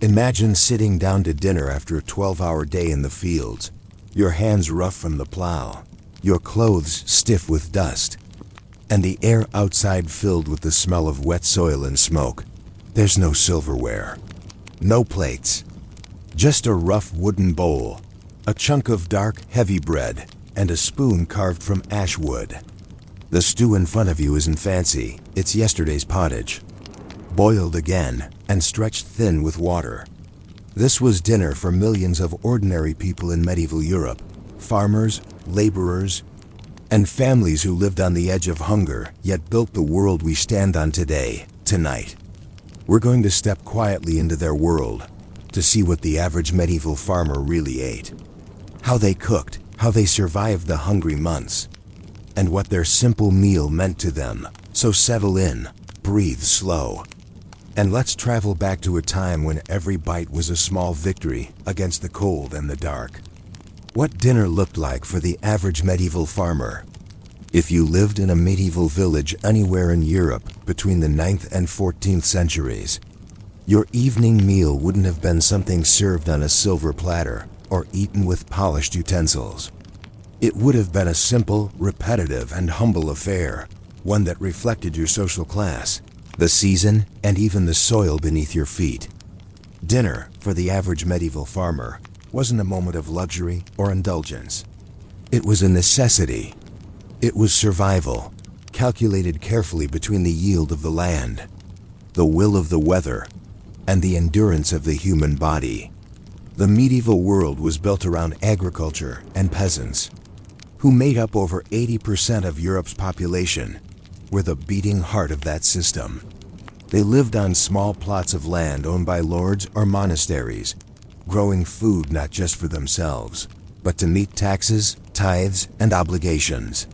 Imagine sitting down to dinner after a 12-hour day in the fields, your hands rough from the plow, your clothes stiff with dust, and the air outside filled with the smell of wet soil and smoke. There's no silverware, no plates, just a rough wooden bowl, a chunk of dark, heavy bread, and a spoon carved from ash wood. The stew in front of you isn't fancy, it's yesterday's pottage, boiled again and stretched thin with water. This was dinner for millions of ordinary people in medieval Europe, farmers, laborers, and families who lived on the edge of hunger yet built the world we stand on today, tonight. We're going to step quietly into their world to see what the average medieval farmer really ate, how they cooked, how they survived the hungry months, and what their simple meal meant to them. So settle in, breathe slow, and let's travel back to a time when every bite was a small victory against the cold and the dark. What dinner looked like for the average medieval farmer. If you lived in a medieval village anywhere in Europe between the 9th and 14th centuries, your evening meal wouldn't have been something served on a silver platter or eaten with polished utensils. It would have been a simple, repetitive, and humble affair, one that reflected your social class, the season, and even the soil beneath your feet. Dinner, for the average medieval farmer, wasn't a moment of luxury or indulgence. It was a necessity. It was survival, calculated carefully between the yield of the land, the will of the weather, and the endurance of the human body. The medieval world was built around agriculture and peasants, who made up over 80% of Europe's population, were the beating heart of that system. They lived on small plots of land owned by lords or monasteries, growing food not just for themselves, but to meet taxes, tithes, and obligations.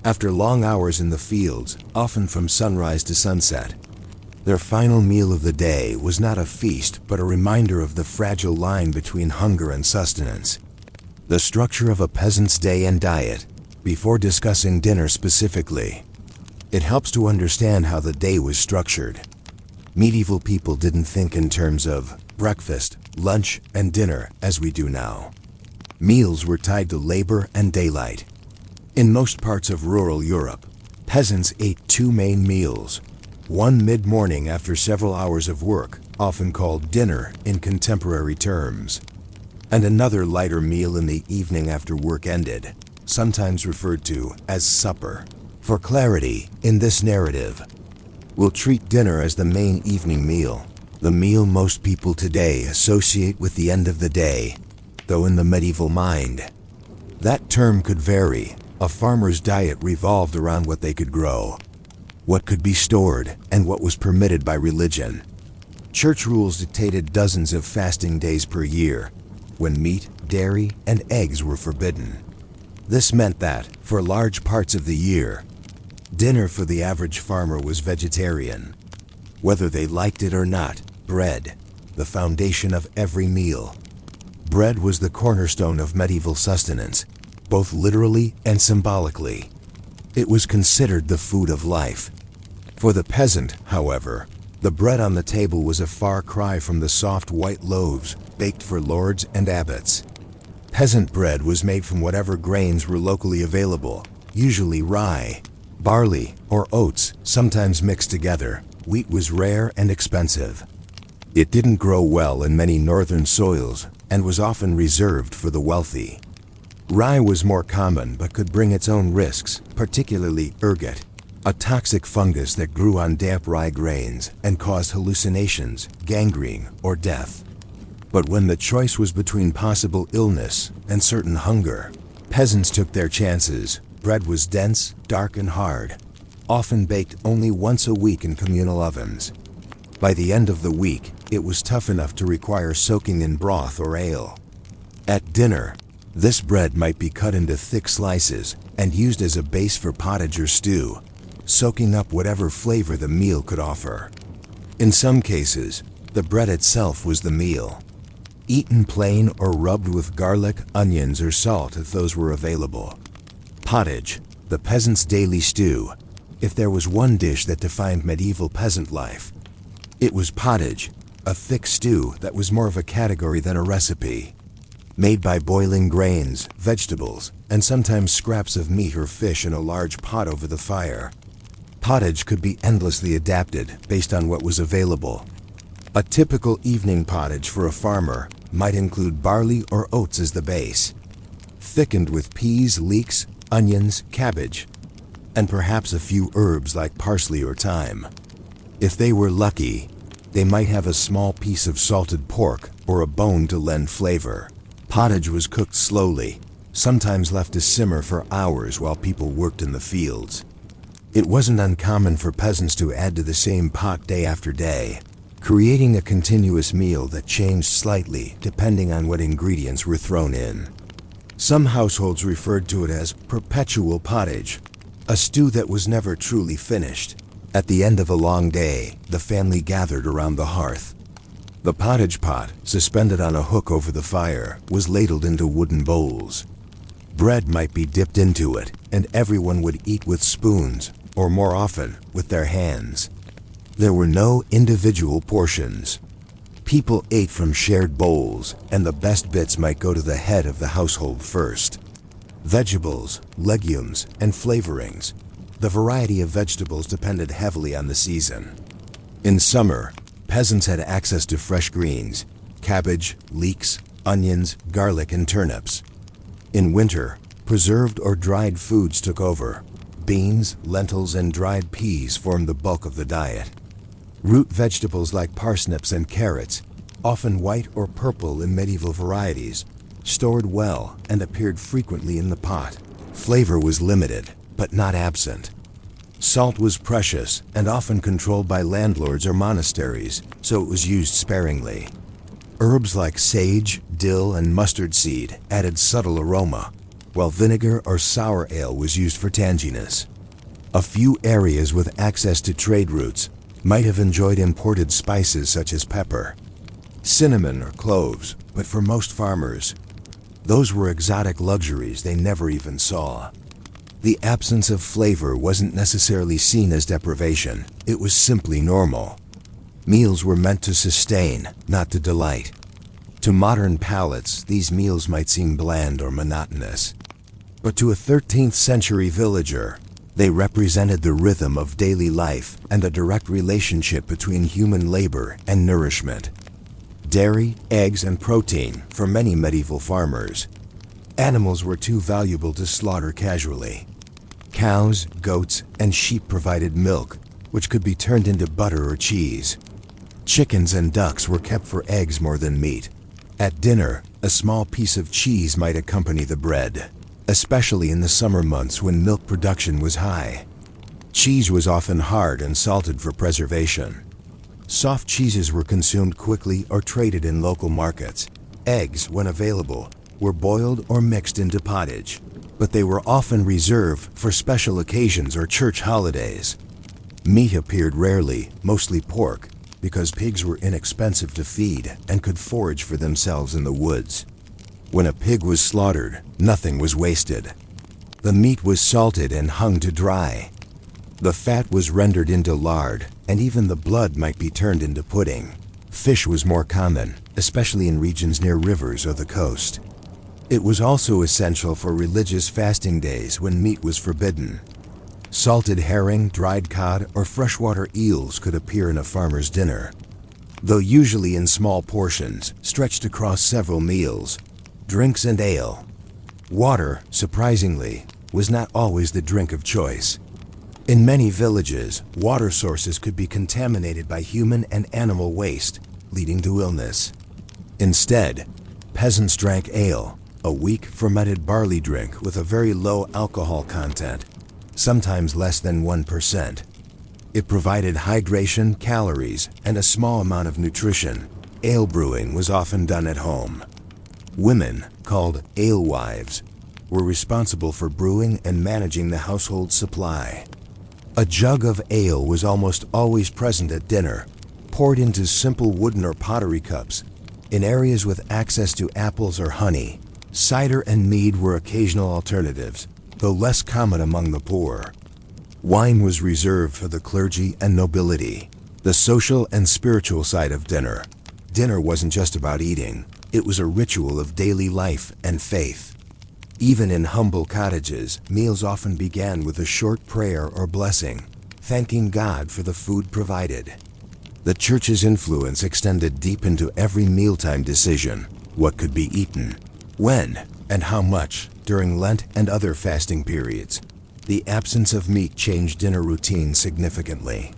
After long hours in the fields, often from sunrise to sunset, their final meal of the day was not a feast, but a reminder of the fragile line between hunger and sustenance. The structure of a peasant's day and diet, before discussing dinner specifically. It helps to understand how the day was structured. Medieval people didn't think in terms of breakfast, lunch, and dinner as we do now. Meals were tied to labor and daylight. In most parts of rural Europe, peasants ate two main meals, one mid-morning after several hours of work, often called dinner in contemporary terms, and another lighter meal in the evening after work ended, sometimes referred to as supper. For clarity, in this narrative, we'll treat dinner as the main evening meal, the meal most people today associate with the end of the day, though in the medieval mind, that term could vary. A farmer's diet revolved around what they could grow, what could be stored, and what was permitted by religion. Church rules dictated dozens of fasting days per year, when meat, dairy, and eggs were forbidden. This meant that, for large parts of the year, dinner for the average farmer was vegetarian. Whether they liked it or not, bread, the foundation of every meal. Bread was the cornerstone of medieval sustenance, both literally and symbolically. It was considered the food of life. For the peasant, however, the bread on the table was a far cry from the soft white loaves baked for lords and abbots. Peasant bread was made from whatever grains were locally available, usually rye, barley, or oats, sometimes mixed together. Wheat was rare and expensive. It didn't grow well in many northern soils and was often reserved for the wealthy. Rye was more common but could bring its own risks, particularly ergot, a toxic fungus that grew on damp rye grains and caused hallucinations, gangrene, or death. But when the choice was between possible illness and certain hunger, peasants took their chances. Bread was dense, dark, and hard, often baked only once a week in communal ovens. By the end of the week, it was tough enough to require soaking in broth or ale. At dinner, this bread might be cut into thick slices and used as a base for pottage or stew, soaking up whatever flavor the meal could offer. In some cases, the bread itself was the meal, eaten plain or rubbed with garlic, onions, or salt if those were available. Pottage, the peasant's daily stew. If there was one dish that defined medieval peasant life, it was pottage, a thick stew that was more of a category than a recipe. Made by boiling grains, vegetables, and sometimes scraps of meat or fish in a large pot over the fire. Pottage could be endlessly adapted based on what was available. A typical evening pottage for a farmer might include barley or oats as the base, thickened with peas, leeks, onions, cabbage, and perhaps a few herbs like parsley or thyme. If they were lucky, they might have a small piece of salted pork or a bone to lend flavor. Pottage was cooked slowly, sometimes left to simmer for hours while people worked in the fields. It wasn't uncommon for peasants to add to the same pot day after day, creating a continuous meal that changed slightly depending on what ingredients were thrown in. Some households referred to it as perpetual pottage, a stew that was never truly finished. At the end of a long day, the family gathered around the hearth. The pottage pot, suspended on a hook over the fire, was ladled into wooden bowls. Bread might be dipped into it, and everyone would eat with spoons, or more often, with their hands. There were no individual portions. People ate from shared bowls, and the best bits might go to the head of the household first. Vegetables, legumes, and flavorings. The variety of vegetables depended heavily on the season. In summer, peasants had access to fresh greens, cabbage, leeks, onions, garlic, and turnips. In winter, preserved or dried foods took over. Beans, lentils, and dried peas formed the bulk of the diet. Root vegetables like parsnips and carrots, often white or purple in medieval varieties, stored well and appeared frequently in the pot. Flavor was limited, but not absent. Salt was precious and often controlled by landlords or monasteries, so it was used sparingly. Herbs like sage, dill, and mustard seed added subtle aroma, while vinegar or sour ale was used for tanginess. A few areas with access to trade routes might have enjoyed imported spices such as pepper, cinnamon, or cloves, but for most farmers, those were exotic luxuries they never even saw. The absence of flavor wasn't necessarily seen as deprivation, it was simply normal. Meals were meant to sustain, not to delight. To modern palates, these meals might seem bland or monotonous. But to a 13th century villager, they represented the rhythm of daily life and the direct relationship between human labor and nourishment. Dairy, eggs, and protein for many medieval farmers. Animals were too valuable to slaughter casually. Cows, goats, and sheep provided milk, which could be turned into butter or cheese. Chickens and ducks were kept for eggs more than meat. At dinner, a small piece of cheese might accompany the bread, especially in the summer months when milk production was high. Cheese was often hard and salted for preservation. Soft cheeses were consumed quickly or traded in local markets. Eggs, when available, were boiled or mixed into pottage, but they were often reserved for special occasions or church holidays. Meat appeared rarely, mostly pork, because pigs were inexpensive to feed and could forage for themselves in the woods. When a pig was slaughtered, nothing was wasted. The meat was salted and hung to dry. The fat was rendered into lard, and even the blood might be turned into pudding. Fish was more common, especially in regions near rivers or the coast. It was also essential for religious fasting days when meat was forbidden. Salted herring, dried cod, or freshwater eels could appear in a farmer's dinner, though usually in small portions, stretched across several meals. Drinks and ale. Water, surprisingly, was not always the drink of choice. In many villages, water sources could be contaminated by human and animal waste, leading to illness. Instead, peasants drank ale, a weak fermented barley drink with a very low alcohol content, sometimes less than 1%. It provided hydration, calories, and a small amount of nutrition. Ale brewing was often done at home. Women, called alewives, were responsible for brewing and managing the household supply. A jug of ale was almost always present at dinner, poured into simple wooden or pottery cups. In areas with access to apples or honey, cider and mead were occasional alternatives, though less common among the poor. Wine was reserved for the clergy and nobility. The social and spiritual side of dinner. Dinner wasn't just about eating. It was a ritual of daily life and faith. Even in humble cottages, meals often began with a short prayer or blessing, thanking God for the food provided. The church's influence extended deep into every mealtime decision: what could be eaten, when, and how much during Lent and other fasting periods. The absence of meat changed dinner routine significantly.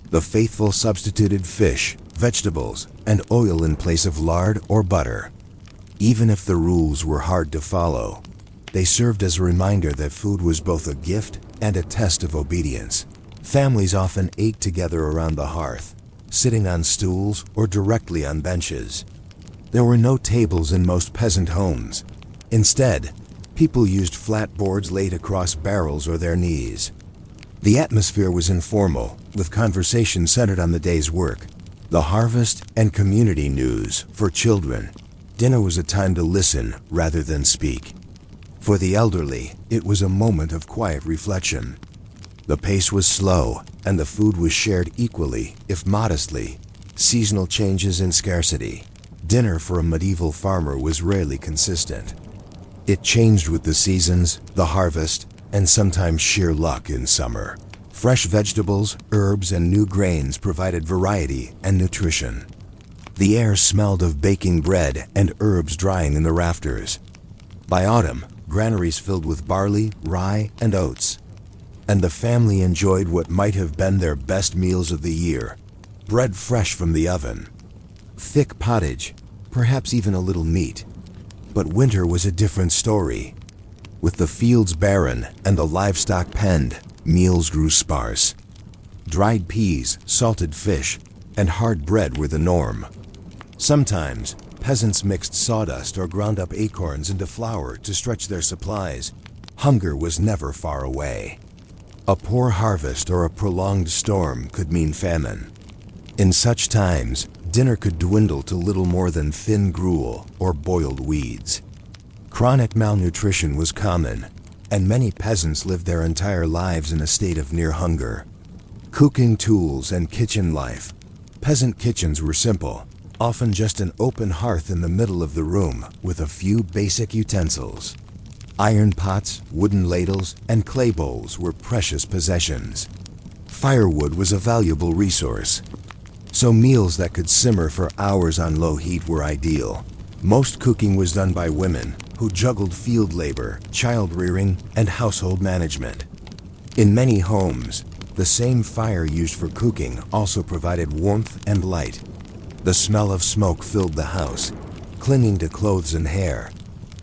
The faithful substituted fish, vegetables, and oil in place of lard or butter. Even if the rules were hard to follow, they served as a reminder that food was both a gift and a test of obedience. Families often ate together around the hearth, sitting on stools or directly on benches. There were no tables in most peasant homes. Instead, people used flat boards laid across barrels or their knees. The atmosphere was informal, with conversation centered on the day's work, the harvest, and community news. For children, dinner was a time to listen rather than speak. For the elderly, it was a moment of quiet reflection. The pace was slow, and the food was shared equally, if modestly. Seasonal changes and scarcity. Dinner for a medieval farmer was rarely consistent. It changed with the seasons, the harvest, and sometimes sheer luck in summer. Fresh vegetables, herbs, and new grains provided variety and nutrition. The air smelled of baking bread and herbs drying in the rafters. By autumn, granaries filled with barley, rye, and oats. And the family enjoyed what might have been their best meals of the year: bread fresh from the oven, thick pottage, perhaps even a little meat. But winter was a different story. With the fields barren and the livestock penned, meals grew sparse. Dried peas, salted fish, and hard bread were the norm. Sometimes, peasants mixed sawdust or ground up acorns into flour to stretch their supplies. Hunger was never far away. A poor harvest or a prolonged storm could mean famine. In such times, dinner could dwindle to little more than thin gruel or boiled weeds. Chronic malnutrition was common, and many peasants lived their entire lives in a state of near hunger. Cooking tools and kitchen life. Peasant kitchens were simple, often just an open hearth in the middle of the room with a few basic utensils. Iron pots, wooden ladles, and clay bowls were precious possessions. Firewood was a valuable resource, so meals that could simmer for hours on low heat were ideal. Most cooking was done by women, who juggled field labor, child rearing, and household management. In many homes, the same fire used for cooking also provided warmth and light. The smell of smoke filled the house, clinging to clothes and hair.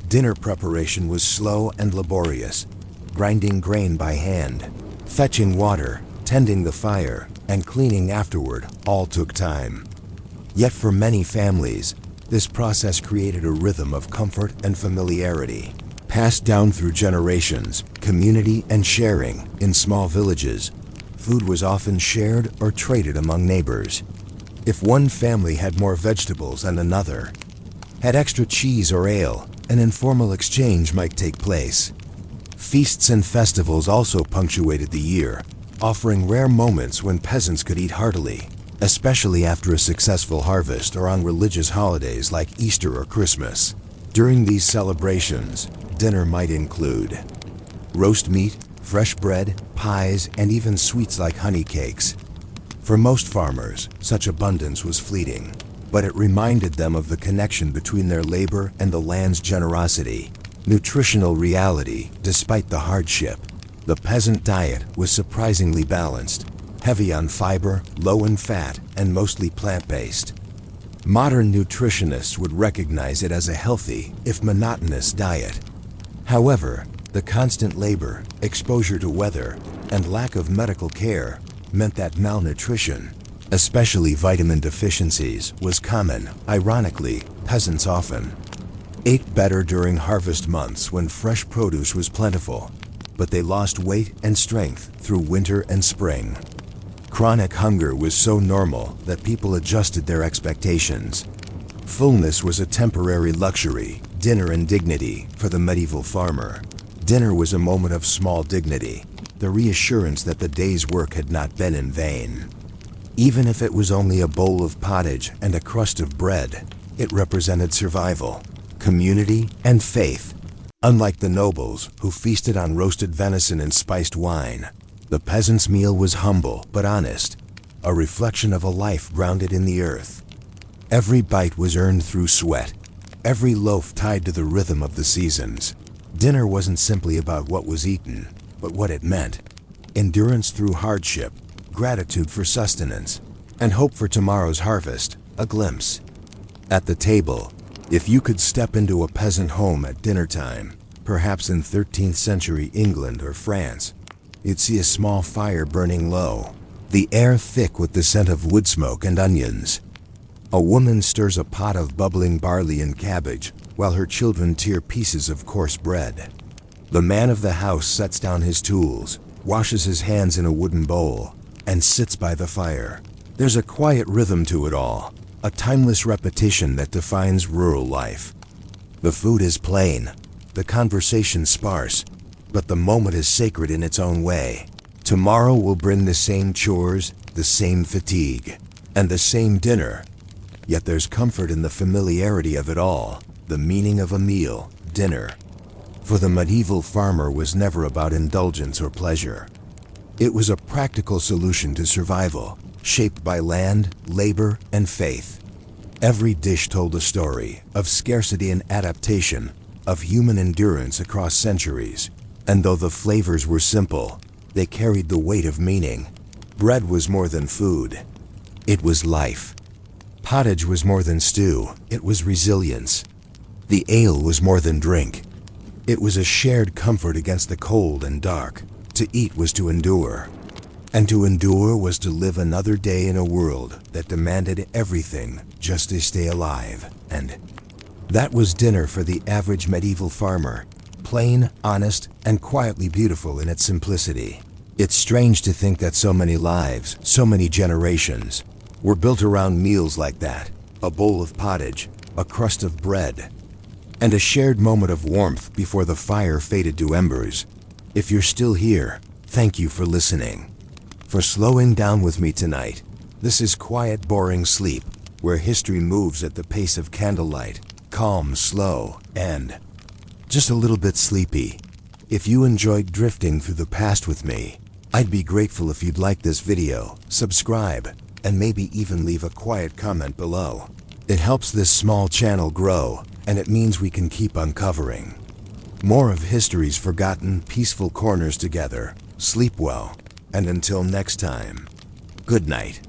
Dinner preparation was slow and laborious. Grinding grain by hand, fetching water, tending the fire, and cleaning afterward all took time. Yet for many families, this process created a rhythm of comfort and familiarity. Passed down through generations, community, and sharing. In small villages, food was often shared or traded among neighbors. If one family had more vegetables than another, had extra cheese or ale, an informal exchange might take place. Feasts and festivals also punctuated the year, offering rare moments when peasants could eat heartily, especially after a successful harvest or on religious holidays like Easter or Christmas. During these celebrations, dinner might include roast meat, fresh bread, pies, and even sweets like honey cakes. For most farmers, such abundance was fleeting, but it reminded them of the connection between their labor and the land's generosity. Nutritional reality, despite the hardship. The peasant diet was surprisingly balanced, heavy on fiber, low in fat, and mostly plant-based. Modern nutritionists would recognize it as a healthy, if monotonous, diet. However, the constant labor, exposure to weather, and lack of medical care meant that malnutrition, especially vitamin deficiencies, was common. Ironically, peasants often ate better during harvest months when fresh produce was plentiful, but they lost weight and strength through winter and spring. Chronic hunger was so normal that people adjusted their expectations. Fullness was a temporary luxury, dinner and dignity for the medieval farmer. Dinner was a moment of small dignity, the reassurance that the day's work had not been in vain. Even if it was only a bowl of pottage and a crust of bread, it represented survival, community, and faith. Unlike the nobles, who feasted on roasted venison and spiced wine, the peasant's meal was humble but honest, a reflection of a life grounded in the earth. Every bite was earned through sweat, every loaf tied to the rhythm of the seasons. Dinner wasn't simply about what was eaten, but what it meant. Endurance through hardship, gratitude for sustenance, and hope for tomorrow's harvest, a glimpse. At the table, if you could step into a peasant home at dinner time, perhaps in 13th century England or France, you'd see a small fire burning low, the air thick with the scent of wood smoke and onions. A woman stirs a pot of bubbling barley and cabbage, while her children tear pieces of coarse bread. The man of the house sets down his tools, washes his hands in a wooden bowl, and sits by the fire. There's a quiet rhythm to it all, a timeless repetition that defines rural life. The food is plain, the conversation sparse, but the moment is sacred in its own way. Tomorrow will bring the same chores, the same fatigue, and the same dinner. Yet there's comfort in the familiarity of it all, the meaning of a meal, dinner. For the medieval farmer was never about indulgence or pleasure. It was a practical solution to survival, shaped by land, labor, and faith. Every dish told a story of scarcity and adaptation, of human endurance across centuries. And though the flavors were simple, they carried the weight of meaning. Bread was more than food. It was life. Pottage was more than stew. It was resilience. The ale was more than drink. It was a shared comfort against the cold and dark. To eat was to endure. And to endure was to live another day in a world that demanded everything just to stay alive. And that was dinner for the average medieval farmer. Plain, honest, and quietly beautiful in its simplicity. It's strange to think that so many lives, so many generations, were built around meals like that. A bowl of pottage, a crust of bread, and a shared moment of warmth before the fire faded to embers. If you're still here, thank you for listening. For slowing down with me tonight. This is Quiet, Boring Sleep, where history moves at the pace of candlelight, calm, slow, and just a little bit sleepy. If you enjoyed drifting through the past with me, I'd be grateful if you'd like this video, subscribe, and maybe even leave a quiet comment below. It helps this small channel grow, and it means we can keep uncovering more of history's forgotten, peaceful corners together. Sleep well, and until next time, good night.